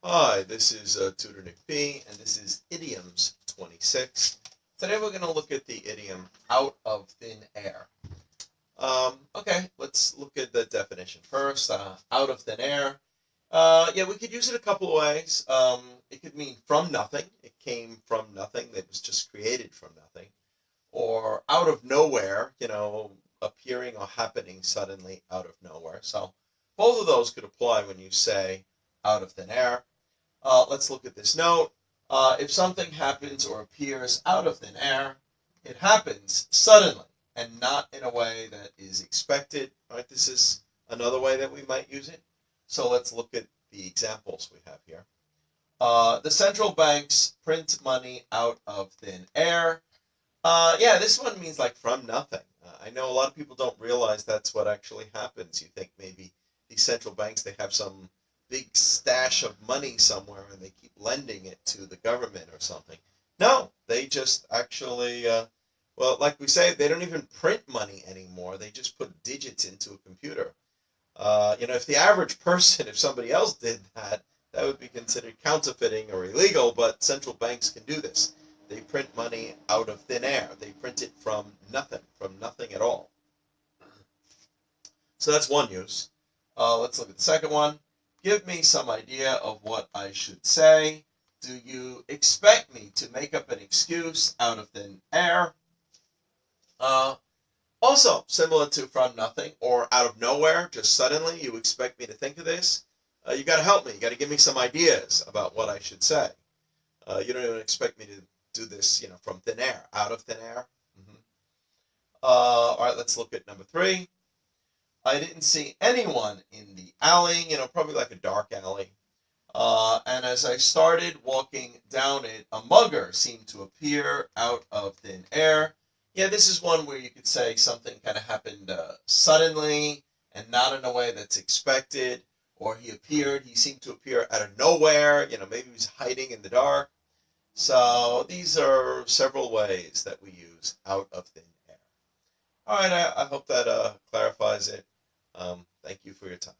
Hi, this is Tutor Nick P, and this is Idioms 26. Today we're going to look at the idiom out of thin air. Okay, let's look at the definition first. Out of thin air. Yeah, we could use it a couple of ways. It could mean from nothing. It came from nothing. It was just created from nothing. Or out of nowhere, appearing or happening suddenly out of nowhere. So both of those could apply when you say out of thin air. Let's look at this note. If something happens or appears out of thin air, it happens suddenly and not in a way that is expected. All right, this is another way that we might use it. So let's look at the examples we have here. The central banks print money out of thin air. Yeah, this one means like from nothing. I know a lot of people don't realize that's what actually happens. You think maybe these central banks, they have some big stash of money somewhere and they keep lending it to the government or something. No, they just actually, well, like we say, they don't even print money anymore. They just put digits into a computer. If the average person, if somebody else did that, that would be considered counterfeiting or illegal, but central banks can do this. They print money out of thin air. They print it from nothing at all. So that's one use. Let's look at the second one. Give me some idea of what I should say. Do you expect me to make up an excuse out of thin air? Also, similar to from nothing or out of nowhere, just suddenly you expect me to think of this. You got to help me. You got to give me some ideas about what I should say. You don't even expect me to do this, from thin air, out of thin air. Mm-hmm. All right, let's look at number 3. I didn't see anyone in the alley, probably like a dark alley. And as I started walking down it, a mugger seemed to appear out of thin air. Yeah, this is one where you could say something kind of happened suddenly and not in a way that's expected. Or he seemed to appear out of nowhere, maybe he was hiding in the dark. So these are several ways that we use out of thin air. All right, I hope that clarifies it. Thank you for your time.